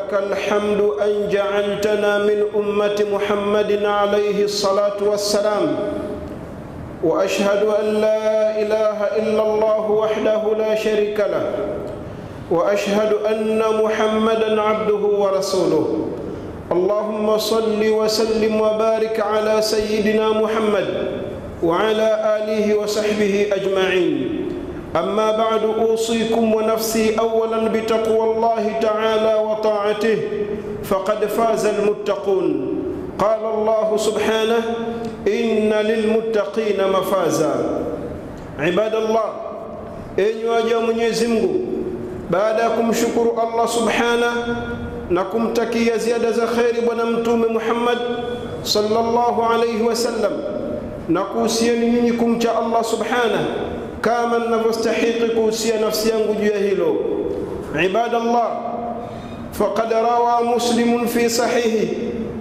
ولك الحمد أن جعلتنا من أمة محمد عليه الصلاة والسلام. وأشهد أن لا إله إلا الله وحده لا شريك له، وأشهد أن محمدًا عبده ورسوله. اللهم صل وسلم وبارك على سيدنا محمد وعلى آله وصحبه أجمعين. أما بعد، أوصيكم ونفسي أولاً بتقوى الله تعالى وطاعته، فقد فاز المتقون. قال الله سبحانه: إن للمتقين مفازا. عباد الله، enyi waja Mwenyezi Mungu, baada ya kumshukuru Allah subhanahu na kumtakia ziada za khairi bwana mtume Muhammad sallallahu alayhi wasallam, na kuhusieni nyinyi kumcha Allah subhanahu kama ninavyostahili kuhusia nafsi yangu juu ya hilo. Ibadallah, faqad rawa Muslim fi sahihi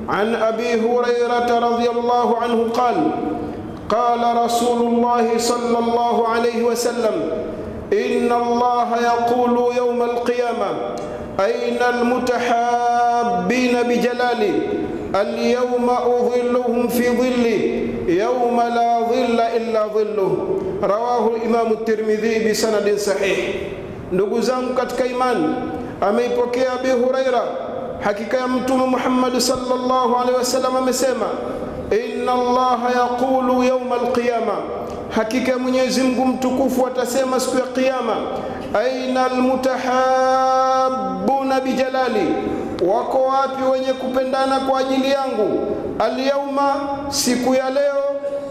an Abi Hurairah radhiyallahu anhu qala Rasulullah sallallahu alayhi wasallam: inna Allah yaqulu yawm al-qiyamah أين المتحابين بجلالي اليوم أظلهم في ظلي يوم لا ظل إلا ظله. رواه الإمام الترمذي بسند صحيح. Ndugu zangu katika imani, ameipokea Abi Huraira, hakika ya mtume Muhammad sallallahu alaihi wasallam amesema: inna Allah yaqulu yawm al-qiyamah, hakika Mwenyezi Mungu mtukufu atasema siku ya kiyama: aina almutahabbuna bijalali, wako wapi wenye kupendana kwa ajili yangu? Alyawma, siku ya leo,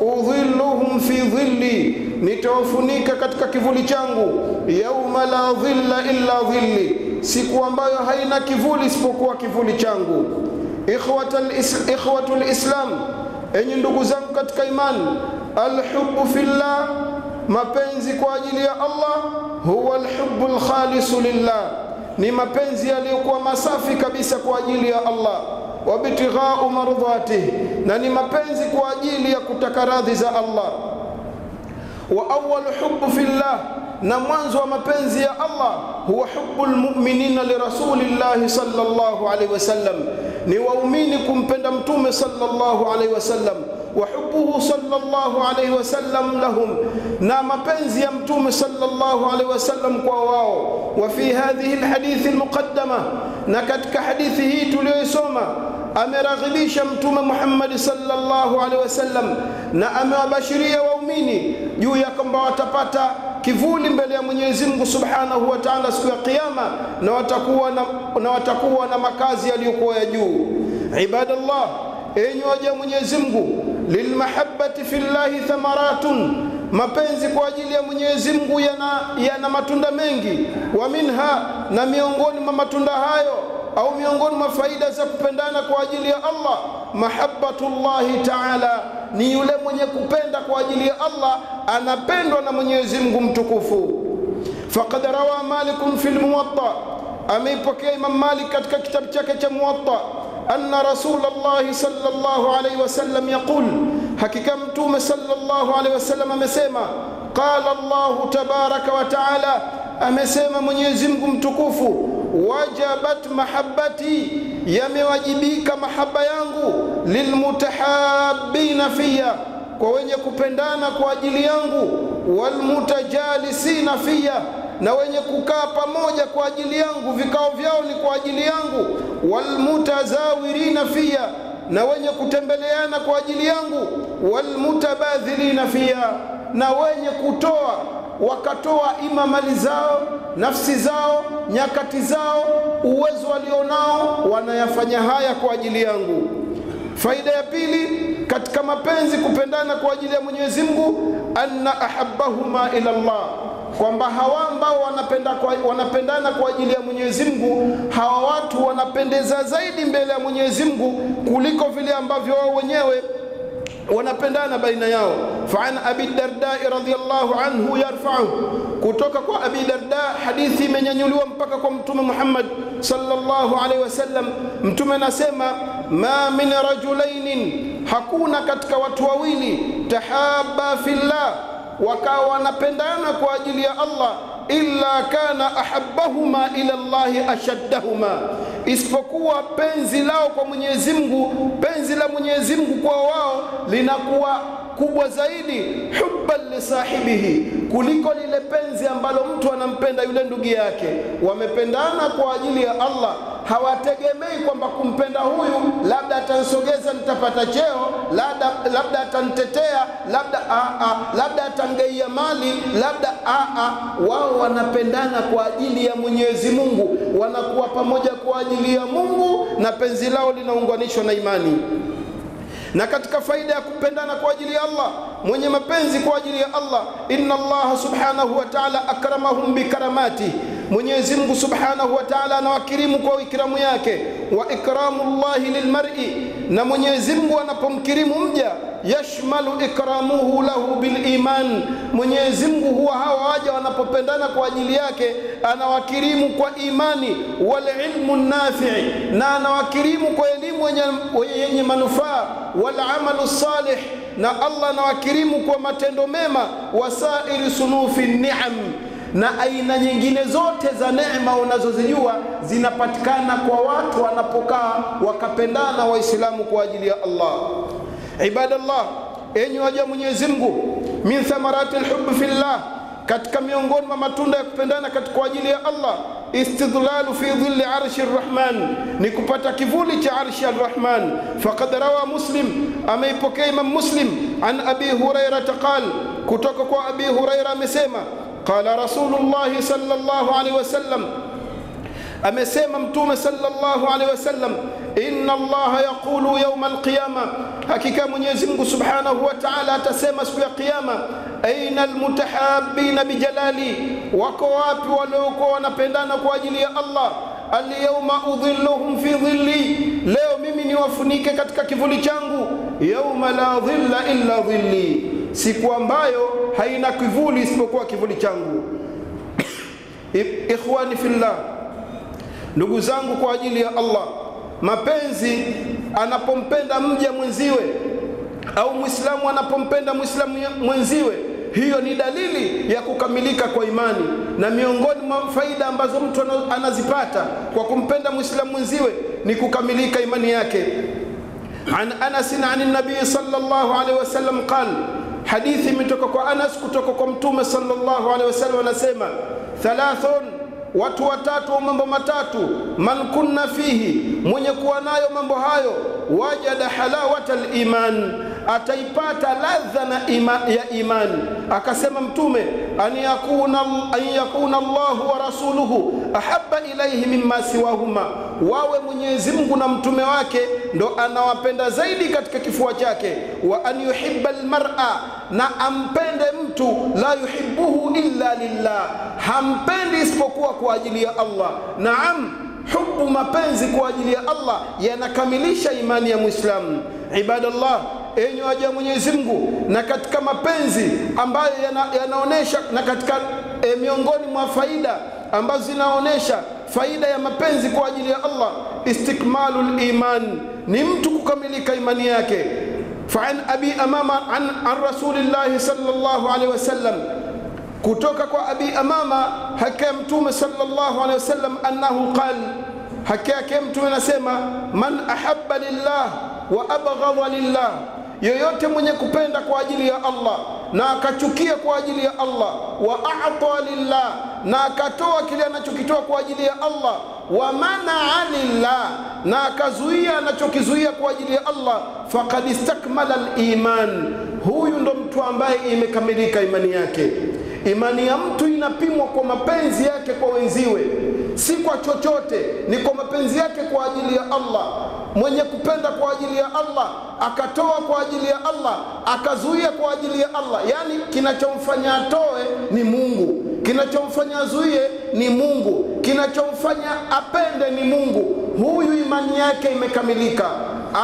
udhilluhum fi dhilli, nitawafunika katika kivuli changu. Yawma la dhilla illa dhilli, siku ambayo haina kivuli isipokuwa kivuli changu. Ikhwatul Islam, enyi ndugu zangu katika imani, alhubbu fillah, mapenzi kwa ajili ya Allah, huwa alhubbul khalisu lillah, ni mapenzi yaliyokuwa masafi kabisa kwa ajili ya Allah. Wabtighau mardhatihi, na ni mapenzi kwa ajili ya kutaka radhi za Allah. Wa awwal hubbu fillah, na mwanzo wa mapenzi ya Allah, huwa hubbul mu'minina li rasulillahi sallallahu alayhi wasallam, ni waumini kumpenda mtume sallallahu alayhi wasallam. وحبه صلى الله عليه وسلم لهم، na mapenzi ya mtume sallallahu alaihi wasallam kwa wao. وفي هذه الحديث المقدمة، na katika hadithi hii tuliyosoma, ameraghibisha mtume Muhammad sallallahu alaihi wasallam na amewabashiria waumini juu ya kwamba watapata kivuli mbele ya Mwenyezi Mungu subhanahu wa ta'ala siku ya kiyama, na watakuwa na makazi yaliyokuwa ya juu. Ibadallah, enyi waja Mwenyezi Mungu, lilmahabbati fillahi thamaratun, mapenzi kwa ajili ya Mwenyezi Mungu yana matunda mengi. Wa minha, na miongoni mwa matunda hayo au miongoni mwa faida za kupendana kwa ajili ya Allah, mahabbatullahi ta'ala, ni yule mwenye kupenda kwa ajili ya Allah anapendwa na Mwenyezi Mungu mtukufu. Faqad rawa Malik fil Muwatta, ameipokea Imam Malik katika kitabu chake cha Muwatta, anna Rasulullah sallallahu alayhi wasallam yaqul, hakika mtume sallallahu alayhi wasallam amesema: qala Allah tabaraka wa taala, amesema Mwenyezi Mungu mtukufu: wajabat mahabbati, yamewajibika mahaba yangu, lilmutahabbina fiya, kwa wenye kupendana kwa ajili yangu, walmutajalisina fiya, na wenye kukaa pamoja kwa ajili yangu, vikao vyao ni kwa ajili yangu, walmutazawirina fiya, na wenye kutembeleana kwa ajili yangu, walmutabadhilina fiya, na wenye kutoa wakatoa ima mali zao, nafsi zao, nyakati zao, uwezo walionao, wanayafanya haya kwa ajili yangu. Faida ya pili katika mapenzi kupendana kwa ajili ya Mwenyezi Mungu, anna ahabbahuma ila Allah, kwamba hawa ambao wanapendana kwa ajili ya Mwenyezi Mungu, hawa watu wanapendeza zaidi mbele ya Mwenyezi Mungu kuliko vile ambavyo wao wenyewe wanapendana baina yao. Fa'an Abi Darda radhiyallahu anhu yarfa'u, kutoka kwa Abi Darda hadithi imenyanyuliwa mpaka kwa Mtume Muhammad sallallahu alaihi wasallam. Mtume anasema: ma min rajulainin, hakuna katika watu wawili, tahabba fillah, wakawa wanapendana kwa ajili ya Allah, illa kana ahabbahuma ila Allah ashaddahuma, isipokuwa penzi lao kwa Mwenyezi Mungu, penzi la Mwenyezi Mungu kwa wao linakuwa kubwa zaidi, hubban li sahibihi, kuliko lile penzi ambalo mtu anampenda yule ndugu yake. Wamependana kwa ajili ya Allah, hawategemei kwamba kumpenda huyu labda atanisogeza nitapata cheo, labda atanitetea, labda atangeia mali, wao wanapendana kwa ajili ya Mwenyezi Mungu, wanakuwa pamoja kwa ajili ya Mungu, na penzi lao linaunganishwa na imani. Na katika faida ya kupendana kwa ajili ya Allah, mwenye mapenzi kwa ajili ya Allah, inna Allah subhanahu wa ta'ala akramahum bikaramati, Mwenyezi Mungu subhanahu wa ta'ala anawakirimu kwa ikramu yake. Wa ikramullahi lilmar'i, na Mwenyezi Mungu anapomkirimu mja, yashmalu ikramuhu lahu biliman, Mwenyezi Mungu huwa hawa waja wanapopendana kwa ajili yake anawakirimu kwa imani, wal ilmu nafi'i, na anawakirimu kwa elimu yenye manufaa, wal amalu salih, na Allah anawakirimu kwa matendo mema, wasairi sunufi ni'am, na aina nyingine zote za neema unazozijua zinapatikana kwa watu wanapokaa wakapendana Waislamu kwa ajili ya Allah. Ibadallah, enyi waja Mwenyezi Mungu, min thamarati alhubb fillah, katika miongoni mwa matunda ya kupendana kwa ajili ya Allah, istidlalu fi dhilli arshi arrahman, ni kupata kivuli cha arshi arrahman. Faqad rawa Muslim, ameipokea Imam Muslim an Abi Hurairah qala, kutoka kwa Abi Hurairah amesema, qala Rasulullah sallallahu alaihi wasallam, amesema Mtume sallallahu alaihi wasallam, inna Allah yaqulu yawm alqiyama, hakika Mwenyezi Mungu subhanahu wa ta'ala atasema siku ya kiyama, aina almutahabbina bijalali, wako wapi waliokuwa wanapendana kwa ajili ya Allah, alyawma udhilluhum fi dhilli, leo mimi niwafunike katika kivuli changu, yawma la dhilla illa dhilli, siku ambayo haina kivuli isipokuwa kivuli changu. Ikhwani fillah, ndugu zangu kwa ajili ya Allah, mapenzi anapompenda mja mwenziwe au Muislamu anapompenda Muislamu mwenziwe, hiyo ni dalili ya kukamilika kwa imani. Na miongoni mwa faida ambazo mtu anazipata kwa kumpenda Muislamu mwenziwe ni kukamilika imani yake. An Anas an Nabii sallallahu alaihi wasallam qala, hadithi imetoka kwa Anas kutoka kwa Mtume sallallahu alaihi wasallam anasema, thalathun, watu watatu au mambo matatu, man kunna fihi, mwenye kuwa nayo mambo hayo, wajada halawata al-iman, ataipata ladha ya imani. Akasema Mtume, an yakuna Allahu wa rasuluhu ahabba ilayhi mimma siwahuma, wawe Mwenyezi Mungu na mtume wake ndo anawapenda zaidi katika kifua chake. Wa an yuhibba almar'a, na ampende mtu, la yuhibbuhu illa lillah, hampendi isipokuwa kwa ajili ya Allah. Naam, hubu, mapenzi kwa ajili ya Allah yanakamilisha imani ya Muislamu. Ibadallah, enyi waja Mwenyezi Mungu, na katika mapenzi ambayo yanaonesha, na katika miongoni mwa faida ambazo zinaonesha faida ya mapenzi kwa ajili ya Allah, istikmalul iman, ni mtu kukamilika imani yake. Fa'an Abi Amama an Rasulillah sallallahu alaihi wasallam, kutoka kwa Abi Amama hakika Mtume sallallahu alaihi wasallam annahu qala, hakika Mtume anasema, man ahabba lillah wa abghadha lillah, yoyote mwenye kupenda kwa ajili ya Allah na akachukia kwa ajili ya Allah, wa a'ta lillah, na akatoa kile anachokitoa kwa ajili ya Allah, wa manaa lillah, na akazuia anachokizuia kwa ajili ya Allah, faqad istakmala al-iman, huyu ndo mtu ambaye imekamilika imani yake. Imani ya mtu inapimwa kwa mapenzi yake kwa wenziwe, si kwa chochote, ni kwa mapenzi yake kwa ajili ya Allah. Mwenye kupenda kwa ajili ya Allah, akatoa kwa ajili ya Allah, akazuia kwa ajili ya Allah, yani kinachomfanya atoe ni Mungu, kinachomfanya azuie ni Mungu, kinachomfanya apende ni Mungu, huyu imani yake imekamilika.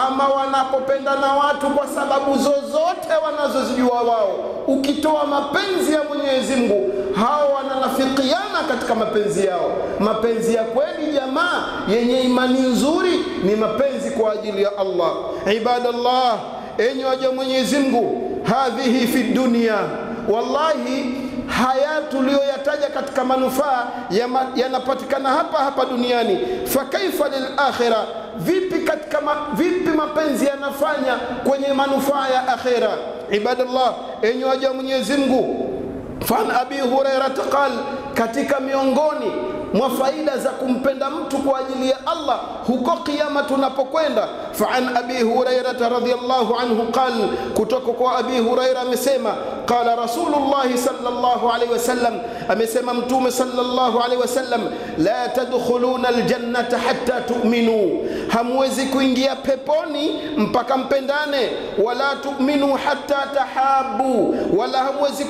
Ama wanapopenda na watu kwa sababu zozote wanazozijua wao, ukitoa mapenzi ya Mwenyezi Mungu, hao wananafikiana katika mapenzi yao. Mapenzi ya kweli jamaa yenye imani nzuri ni mapenzi kwa ajili ya Allah. Ibadallah, enyi waja Mwenyezi Mungu, hadhihi fi dunya, wallahi haya tuliyoyataja katika manufaa yanapatikana hapa hapa duniani, fakaifa lil akhirah, vipi mapenzi yanafanya kwenye manufaa ya akhira? Ibadallah, enyi waja Mwenyezi Mungu, fan Abi Hurairah qal, katika miongoni mwa faida za kumpenda mtu kwa ajili ya Allah huko kiyama tunapokwenda, fa an Abi Hurairah radhiyallahu anhu qal, kutoka kwa Abi Hurairah amesema, qala Rasulullah sallallahu alayhi wasallam, amesema Mtume sallallahu alayhi wasallam, la tadkhuluna aljannata hatta tu'minu, hamwezi kuingia peponi mpaka mpendane, wala tu'minu hatta tahabu, wala hamwezi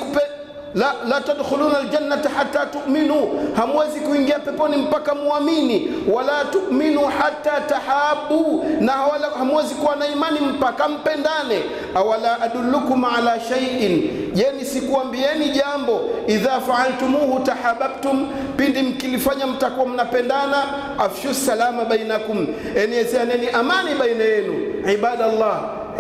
la tadkhuluna aljannata hatta tu'minu, hamwezi kuingia peponi mpaka muamini, wala tu'minu hatta tahabu, na wala hamwezi kuwa na imani mpaka mpendane. Awala adullukum ala shay'in, yani sikuambieni jambo, idha fa'altumuhu tahabbtum, pindi mkilifanya mtakuwa mnapendana, afshu salama bainakum, enezeni amani baina yenu. Ibadallah,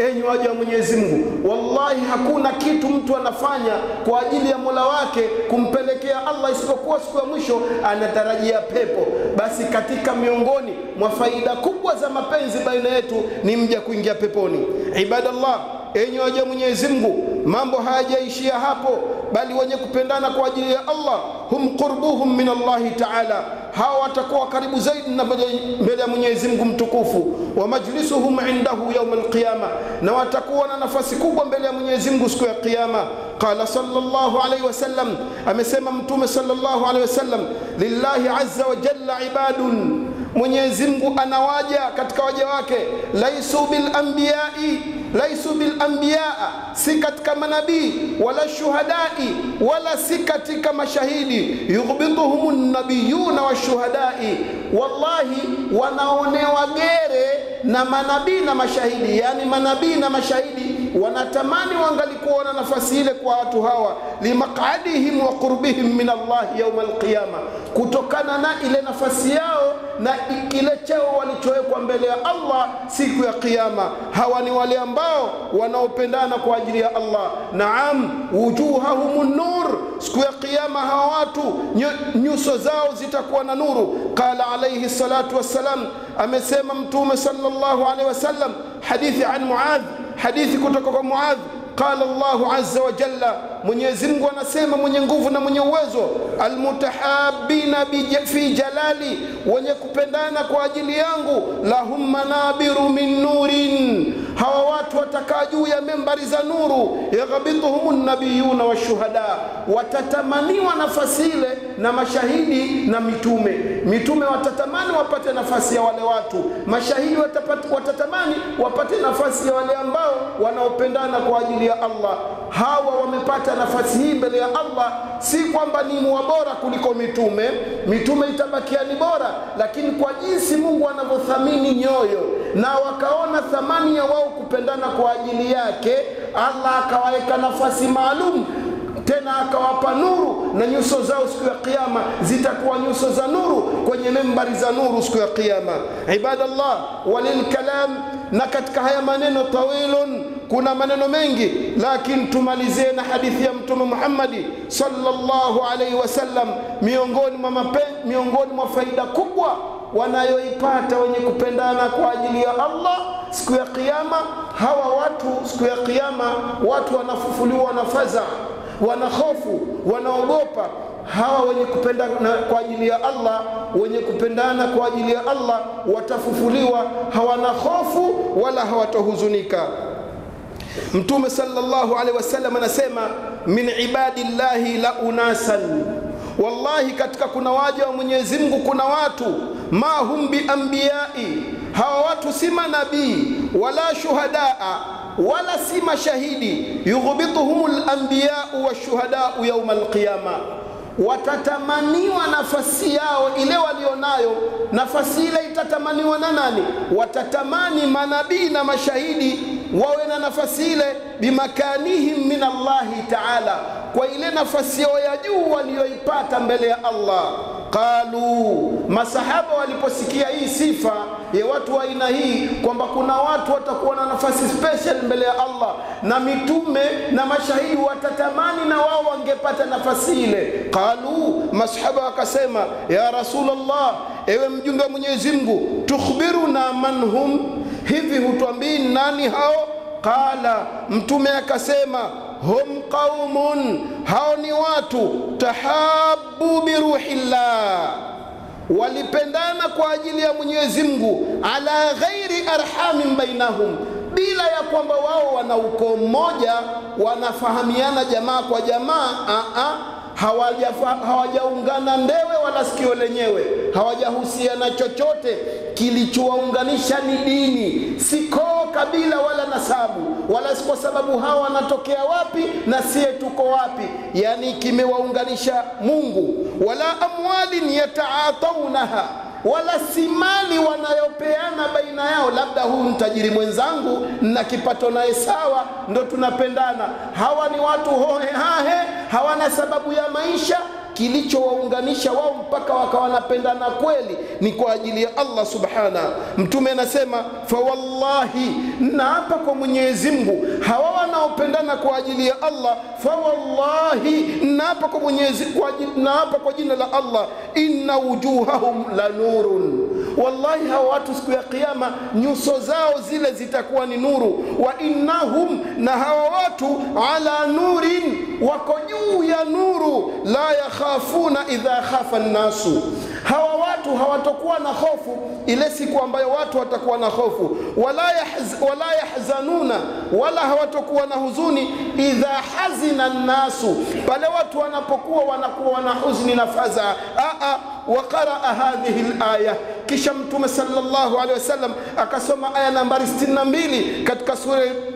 enyi waja wa Mwenyezi Mungu, wallahi hakuna kitu mtu anafanya kwa ajili ya Mola wake kumpelekea Allah isipokuwa siku ya mwisho anatarajia pepo. Basi katika miongoni mwa faida kubwa za mapenzi baina yetu ni mja kuingia peponi. Ibadallah, enyi waja wa Mwenyezi Mungu, mambo hayajaishia hapo, bali wenye kupendana kwa ajili ya Allah hum qurbuhum min Allah ta'ala, hawa watakuwa karibu zaidi na mbele ya Mwenyezi Mungu mtukufu, wa majlisuhum indahu yawm al-qiyama, na watakuwa na nafasi kubwa mbele ya Mwenyezi Mungu siku ya kiyama. Qala sallallahu alayhi wasallam, amesema Mtume sallallahu alayhi wasallam, lillahi azza wa jalla ibadun, Mwenyezi Mungu anawaja katika waja wake, laisu bil anbiya, si katika manabii, wala shuhadai, wala si katika mashahidi, yughbituhumun nabiyuna washuhadai, wallahi wanaonewa gere na manabii na mashahidi, yani manabii na mashahidi wanatamani wangalikuwa na nafasi ile kwa watu hawa, limaq'adihim wa qurbihim min Allah yawm al-qiyama, kutokana na ile nafasi yao na ile cheo walichowekwa mbele ya Allah siku ya kiyama. Hawa ni wale ambao wanaopendana kwa ajili ya Allah. Naam, wujuhahumun nur, siku ya kiyama hawa watu nyuso zao zitakuwa na nuru. Qala alayhi salatu wassalam, amesema Mtume sallallahu alayhi wasallam, hadithi an Muadh, hadithi kutoka kwa Muadh, qala Allahu azza wa jalla, Mwenyezi Mungu anasema, mwenye nguvu na mwenye uwezo, almutahabbina fi jalali, wenye kupendana kwa ajili yangu, lahum manabiru min nurin, hawa watu watakaa juu ya membari za nuru, yaghbituhumun nabiyuna washuhada, watatamaniwa nafasi ile na mashahidi na mitume watatamani wapate nafasi ya wale watu, mashahidi watatamani wapate nafasi ya wale ambao wanaopendana kwa ajili ya Allah. Hawa wamepata nafasi hii mbele ya Allah, si kwamba ni bora kuliko mitume itabakia ni bora, lakini kwa jinsi Mungu anavyothamini nyoyo na wakaona thamani ya wao kupendana kwa ajili yake, Allah akawaweka nafasi maalum, tena akawapa nuru, na nyuso zao siku ya kiyama zitakuwa nyuso za nuru kwenye membari za nuru siku ya kiyama. Ibadallah, walil kalam, na katika haya maneno tawilun, kuna maneno mengi, lakini tumalizie na hadithi ya Mtume Muhammad sallallahu alayhi wasallam. Miongoni mwa faida kubwa wanayoipata wenye kupendana kwa ajili ya Allah siku ya kiyama, hawa watu siku ya kiyama watu wanafufuliwa na faza, wanahofu, wanaogopa. Hawa wenye kupendana kwa ajili ya Allah, wenye kupendana kwa ajili ya Allah watafufuliwa, hawana hofu wala hawatahuzunika. Mtume sallallahu alaihi wasallam anasema, min ibadillahi la unasan, wallahi katika kuna waja wa Mwenyezi Mungu kuna watu, ma hum bi anbiyai, hawa watu si manabii wala shuhadaa wala si mashahidi, yughbituhumul anbiya'u washuhada'u yawm al-qiyama, watatamaniwa nafasi yao ile walionayo. Nafasi ile itatamaniwa na nani? Watatamani manabii na mashahidi wawe na nafasi ile, bimakanihim min Allah ta'ala, kwa ile nafasi yao ya juu walioipata mbele ya Allah. qalu, masahaba waliposikia hii sifa ya watu wa aina hii, kwamba kuna watu watakuwa na nafasi special mbele ya Allah na mitume na mashahidi watatamani na wao wangepata nafasi ile. Qalu, masahaba wakasema, ya Rasulullah, ewe mjumbe wa Mwenyezi Mungu, tukhbiruna man hum, hivi hutuambii nani hao? Qala, mtume akasema, hum qaumun, hao ni watu tahabbu bi ruhillah, walipendana kwa ajili ya Mwenyezi Mungu, ala ghairi arhamin bainahum, bila ya kwamba wao wana ukoo mmoja, wanafahamiana jamaa kwa jamaa. Hawajaungana ndewe wala sikio lenyewe, hawajahusiana chochote. Kilichowaunganisha ni dini, si koo, kabila wala nasabu, wala si kwa sababu hawa wanatokea wapi na sie tuko wapi. Yani kimewaunganisha Mungu. Wala amwalin yataataunaha, wala si mali wanayopeana baina yao, labda huyu mtajiri mwenzangu na kipato naye sawa ndo tunapendana. Hawa ni watu hohe hahe, hawana sababu ya maisha. Kilichowaunganisha wao mpaka wakawa wanapendana kweli ni kwa ajili ya Allah subhana. Mtume anasema, fa wallahi, naapa kwa Mwenyezi Mungu, hawa wanaopendana kwa ajili ya Allah, fa wallahi, naapa kwa Mwenyezi, naapa kwa jina la Allah, inna wujuhahum la nurun, wallahi hawa watu siku ya kiyama nyuso zao zile zitakuwa ni nuru. Wa innahum, na hawa watu ala nurin, wako juu ya nuru. La yakhafuna idha khafa an-nasu, hawa watu hawatakuwa na hofu ile siku ambayo watu watakuwa na hofu. Wala yahzanuna, wala hawatakuwa na huzuni idha hazina an-nasu, pale watu wanakuwa na huzuni na fadhaa. Wa qaraa hadhihi al-aya, kisha Mtume sallallahu alaihi wasallam akasoma aya nambari 62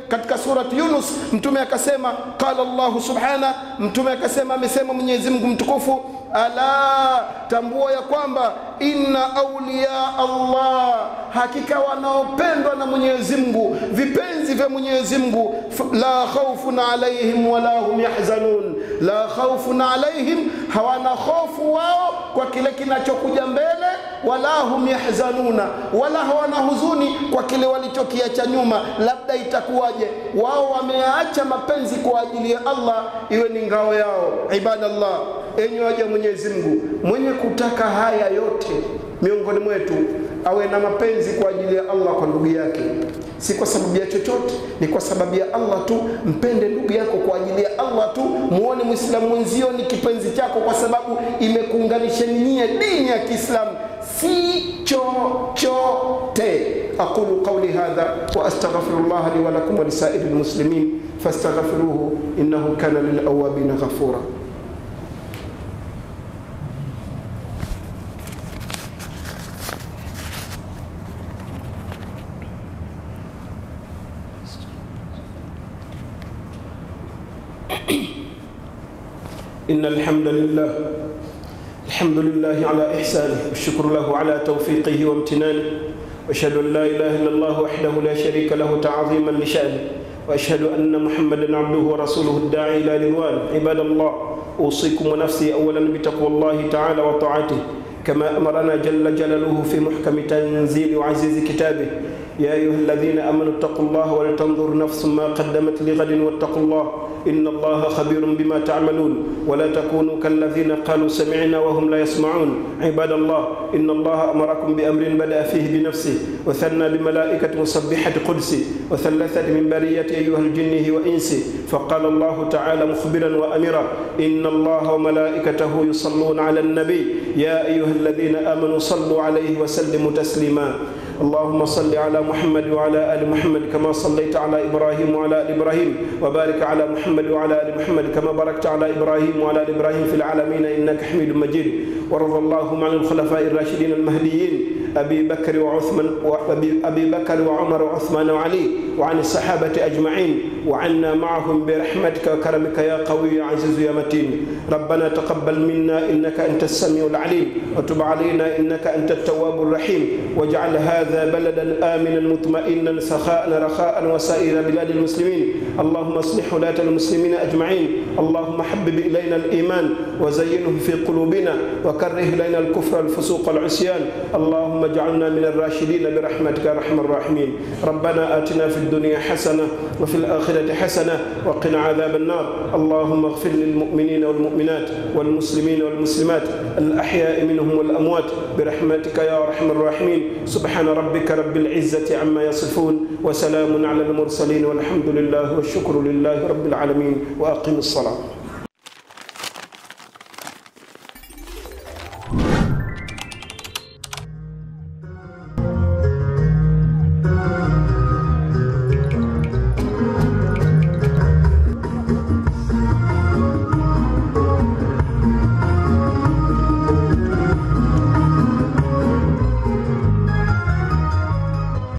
katika surati Yunus. Mtume akasema, qala Allah subhana, Mtume akasema, amesema Mwenyezi Mungu mtukufu, ala, tambua ya kwamba inna awliya Allah, hakika wanaopendwa na Mwenyezi Mungu, vipenzi vya Mwenyezi Mungu, la khawfun alaihim wala hum yahzanun, la khawfun alaihim, hawana hofu wao kwa kile kinachokuja mbele, wala hum yahzanuna, wala hawana huzuni kwa kile walichokiacha nyuma, labda itakuwaje. Wao wameacha mapenzi kwa ajili ya Allah iwe ni ngao yao. Ibadallah, enyi waja Mwenyezi Mungu, mwenye kutaka haya yote miongoni mwetu awe na mapenzi kwa ajili ya Allah kwa ndugu yake, si kwa sababu ya chochote, ni kwa sababu ya Allah tu. Mpende ndugu yako kwa ajili ya Allah tu. Muone Muislamu mwenzio ni kipenzi chako kwa sababu imekuunganisha nyie dini ya Kiislamu, si chochote. Aqulu qawli hadha wa astaghfirullah li wa lakum wa lisairil muslimin fastaghfiruhu innahu kana lil awabin ghafura. إن الحمد لله على إحسانه، والشكر له على توفيقه وامتنانه، وأشهد أن لا إله إلا الله وحده لا شريك له تعظيما لشأنه، وأشهد أن محمدا عبده ورسوله الداعي إلى رضوانه. عباد الله، أوصيكم ونفسي أولا بتقوى الله تعالى وطاعته، كما أمرنا جل جلاله في محكم تنزيل وعزيز كتابه. يا أيها الذين آمنوا اتقوا الله ولتنظر نفس ما قدمت لغد واتقوا الله إن الله خبير بما تعملون، ولا تكونوا كالذين قالوا سمعنا وهم لا يسمعون. عباد الله، إن الله أمركم بأمر بدأ فيه بنفسه، وثنى بملائكة مسبحة قدسه، وثلثت من برية أيها الجن وإنسه، فقال الله تعالى مخبرا وأمرا، إن الله وملائكته يصلون على النبي يا أيها الذين آمنوا صلوا عليه وسلموا تسليما. اللهم صل على محمد وعلى آل محمد كما صليت على إبراهيم وعلى آل إبراهيم، وبارك على محمد وعلى آل محمد كما باركت على إبراهيم وعلى آل إبراهيم في العالمين إنك حميد مجيد. ورضى اللهم عن الخلفاء الراشدين المهديين أبي بكر وعمر وعثمان وعلي، وعن الصحابة أجمعين، وعنا معهم برحمتك وكرمك يا قوي يا عزيز يا متين. ربنا تقبل منا إنك أنت السميع العليم، وتب علينا إنك أنت التواب الرحيم، واجعل هذا بلدا آمنا مطمئنا سخاء رخاء وسائر بلاد المسلمين. اللهم اصلح ولاة المسلمين أجمعين. اللهم حبب إلينا الإيمان وزينه في قلوبنا، وكره إلينا الكفر الفسوق والعصيان. اللهم اجعلنا من الراشدين برحمتك يا أرحم الراحمين. ربنا آتنا في الدنيا حسنة وفي الآخرة حسنة وقنا عذاب النار. اللهم اغفر للمؤمنين والمؤمنات والمسلمين والمسلمات الأحياء منهم والأموات برحمتك يا أرحم الراحمين. سبحان ربك رب العزة عما يصفون، وسلام على المرسلين، والحمد لله والشكر لله رب العالمين. وأقم الصلاة.